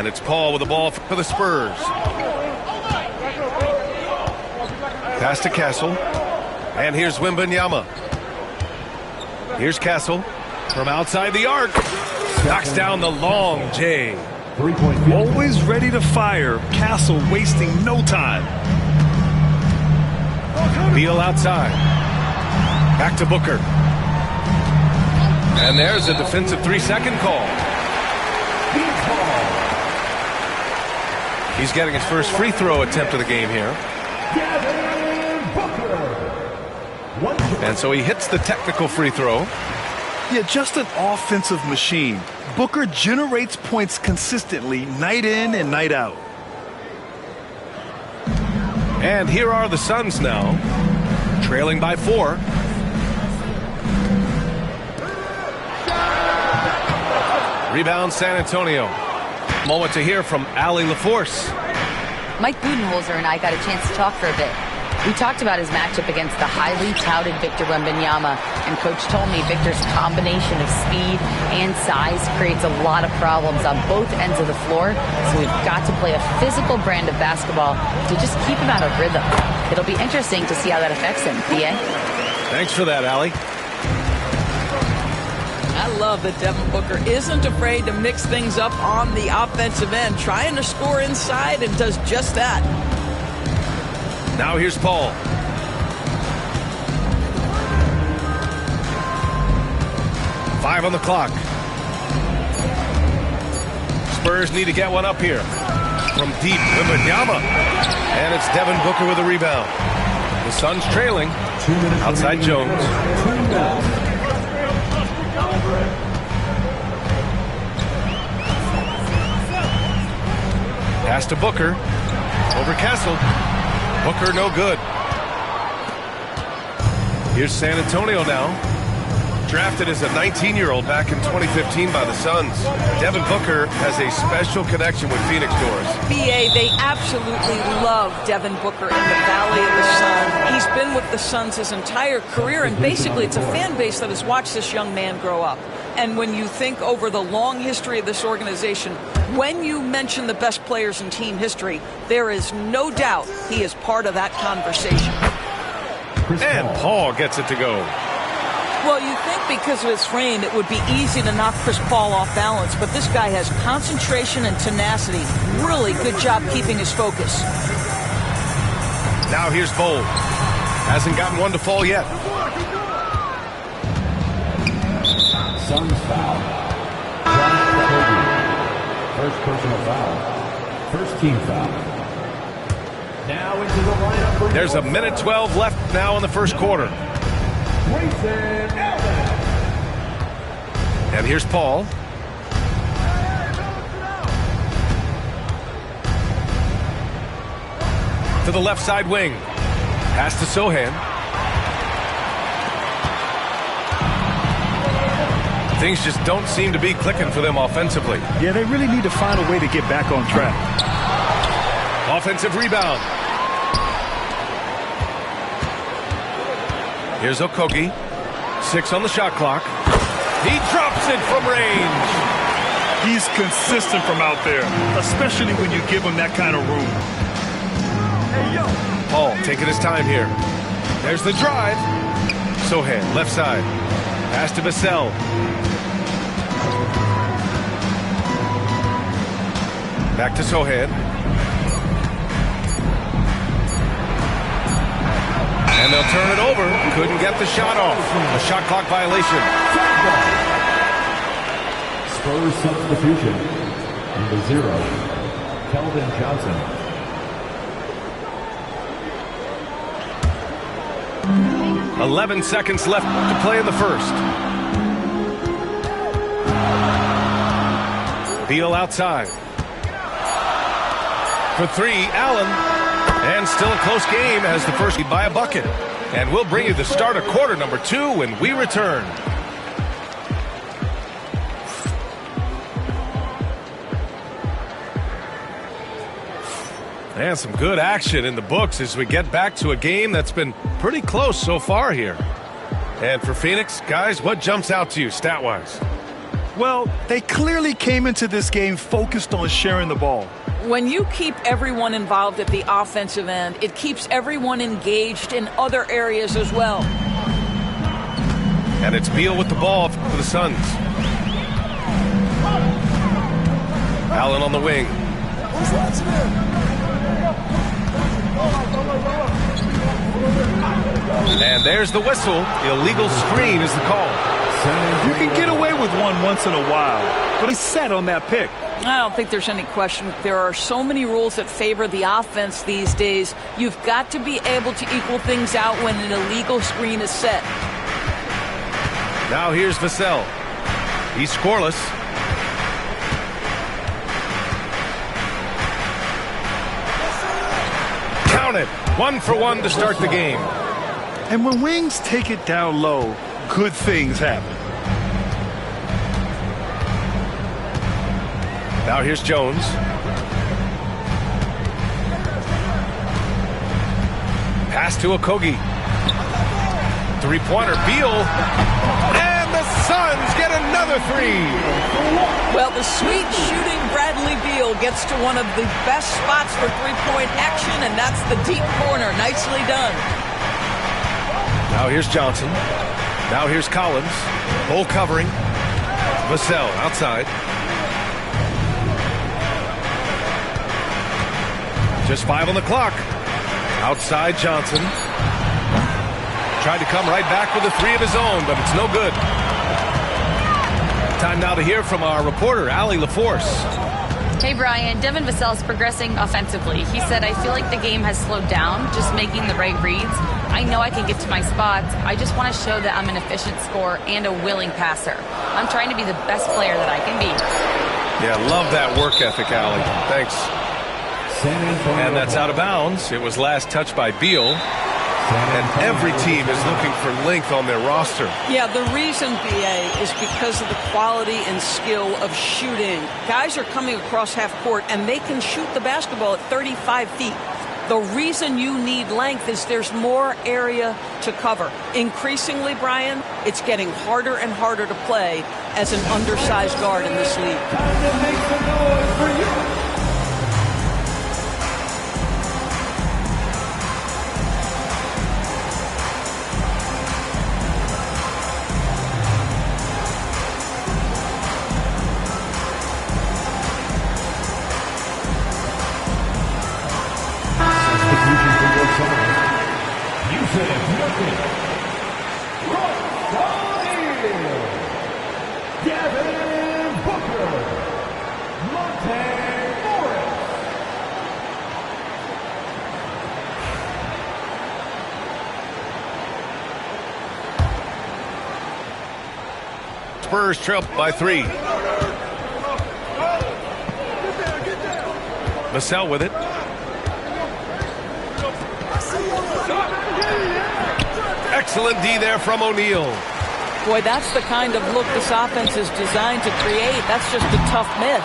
And it's Paul with the ball for the Spurs. Pass to Castle. And here's Wembanyama. Here's Castle from outside the arc. Knocks down the long J. Always ready to fire. Castle wasting no time. Beal outside. Back to Booker. And there's a defensive 3-second call. He's getting his first free throw attempt of the game here. And so he hits the technical free throw. Yeah, just an offensive machine. Booker generates points consistently, night in and night out. And here are the Suns now, trailing by 4. Rebound San Antonio. Moment to hear from Allie LaForce. Mike Budenholzer and I got a chance to talk for a bit. We talked about his matchup against the highly touted Victor Wembanyama, and Coach told me Victor's combination of speed and size creates a lot of problems on both ends of the floor, so we've got to play a physical brand of basketball to just keep him out of rhythm. It'll be interesting to see how that affects him, B.A. Thanks for that, Allie. I love that Devin Booker isn't afraid to mix things up on the offensive end, trying to score inside, and does just that. Now here's Paul. Five on the clock. Spurs need to get one up here. From deep, Wembanyama. And it's Devin Booker with a rebound. The Suns trailing. Outside Jones. Pass to Booker. Over Castle. Booker no good. Here's San Antonio now. Drafted as a 19-year-old back in 2015 by the Suns. Devin Booker has a special connection with Phoenix Doors. B.A., they absolutely love Devin Booker in the Valley of the Sun. He's been with the Suns his entire career, and basically it's a fan base that has watched this young man grow up. And when you think over the long history of this organization, when you mention the best players in team history, there is no doubt he is part of that conversation. And Paul gets it to go. Well, you think because of his frame, it would be easy to knock Chris Paul off balance, but this guy has concentration and tenacity. Really good job keeping his focus. Now here's Bold. Hasn't gotten one to fall yet. Suns foul. First personal foul. First team foul. Now into the lineup. There's a minute 12 left now in the first quarter. And here's Paul. To the left side wing. Pass to Sohan. Things just don't seem to be clicking for them offensively. Yeah, they really need to find a way to get back on track. Offensive rebound. Here's Okogie. 6 on the shot clock. He drops it from range. He's consistent from out there, especially when you give him that kind of room. Paul taking his time here. There's the drive. Sohan, left side. Pass to Vassell. Back to Sohan. And they'll turn it over. Couldn't get the shot off. A shot clock violation. Spurs substitution. Number 0, Keldon Johnson. "11 seconds left to play in the first. Beal outside. For 3, Allen. And still a close game as the first by a bucket. And we'll bring you the start of quarter number 2 when we return. And some good action in the books as we get back to a game that's been pretty close so far here. And for Phoenix, guys, what jumps out to you stat-wise? Well, they clearly came into this game focused on sharing the ball. When you keep everyone involved at the offensive end, it keeps everyone engaged in other areas as well. And it's Beal with the ball for the Suns. Allen on the wing. And there's the whistle. Illegal screen is the call. You can get away with one once in a while, but he's set on that pick. I don't think there's any question. There are so many rules that favor the offense these days. You've got to be able to equal things out when an illegal screen is set. Now here's Vassell. He's scoreless. Count it. 1 for 1 to start the game. And when Wings take it down low, good things happen. Now here's Jones. Pass to Okogie. Three-pointer, Beal. And the Suns get another three. Well, the sweet shooting Bradley Beal gets to one of the best spots for three-point action, and that's the deep corner. Nicely done. Now here's Johnson. Now here's Collins. Hole covering. Vassell outside. Just 5 on the clock. Outside Johnson. Tried to come right back with a three of his own, but it's no good. Time now to hear from our reporter, Allie LaForce. Hey, Brian. Devin Vassell's progressing offensively. He said, I feel like the game has slowed down, just making the right reads. I know I can get to my spots. I just want to show that I'm an efficient scorer and a willing passer. I'm trying to be the best player that I can be. Yeah, love that work ethic, Allie. Thanks. And that's out of bounds. It was last touched by Beal. And every team is looking for length on their roster. Yeah, the reason, BA, is because of the quality and skill of shooting. Guys are coming across half court, and they can shoot the basketball at 35 feet. The reason you need length is there's more area to cover. Increasingly, Brian, it's getting harder and harder to play as an undersized guard in this league. Time to make some noise for you. Devin Booker, Monte Morris. Spurs trail by 3. Vassell with it. Excellent D there from O'Neal. Boy, that's the kind of look this offense is designed to create. That's just a tough miss.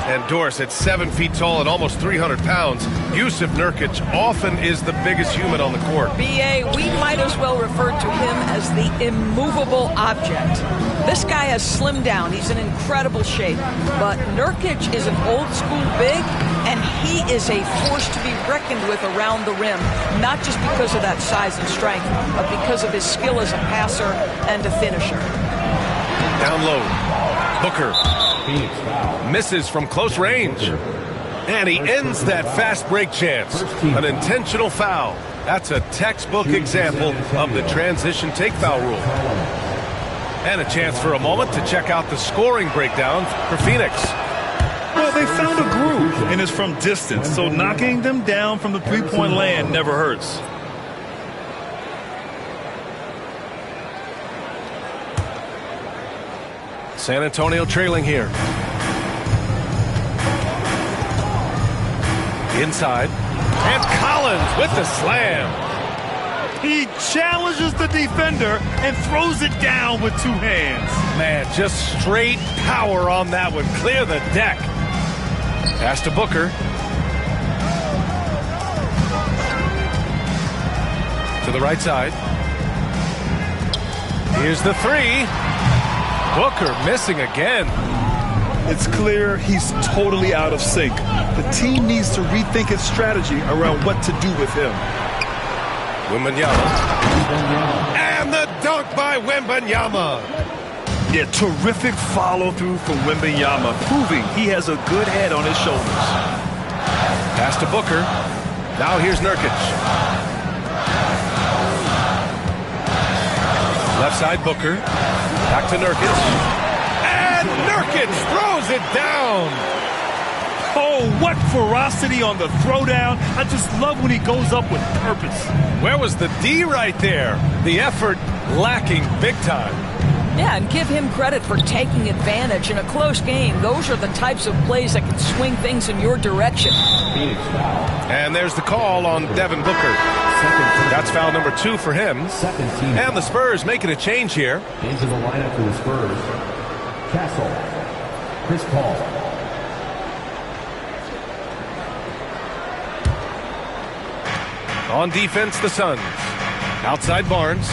And Doris, at 7 feet tall and almost 300 pounds, Jusuf Nurkic often is the biggest human on the court. BA, we might as well refer to him as the immovable object. This guy has slimmed down. He's in incredible shape. But Nurkic is an old-school big, and he is a force to be reckoned with around the rim, not just because of that size and strength, but because of his skill as a passer and a finisher. Down low, Booker misses from close range. And he ends that fast break chance. An intentional foul. That's a textbook example of the transition take foul rule. And a chance for a moment to check out the scoring breakdown for Phoenix. Well, they found a groove, and it's from distance, so knocking them down from the three-point land never hurts. San Antonio trailing here. Inside. And Collins with the slam. He challenges the defender and throws it down with 2 hands. Man, just straight power on that one. Clear the deck. Pass to Booker. To the right side. Here's the 3. Booker missing again. It's clear he's totally out of sync. The team needs to rethink its strategy around what to do with him. Wembanyama. And the dunk by Wembanyama. Yeah, terrific follow-through from Wembanyama, proving he has a good head on his shoulders. Pass to Booker. Now here's Nurkic. Left side Booker. Back to Nurkic. And Nurkic throws it down. Oh, what ferocity on the throwdown. I just love when he goes up with purpose. Where was the D right there? The effort lacking big time. Yeah, and give him credit for taking advantage in a close game. Those are the types of plays that can swing things in your direction. Phoenix foul. And there's the call on Devin Booker. That's foul number 2 for him. Second team. And the Spurs making a change here. Into the lineup for the Spurs. Castle. Chris Paul. On defense, the Suns. Outside Barnes.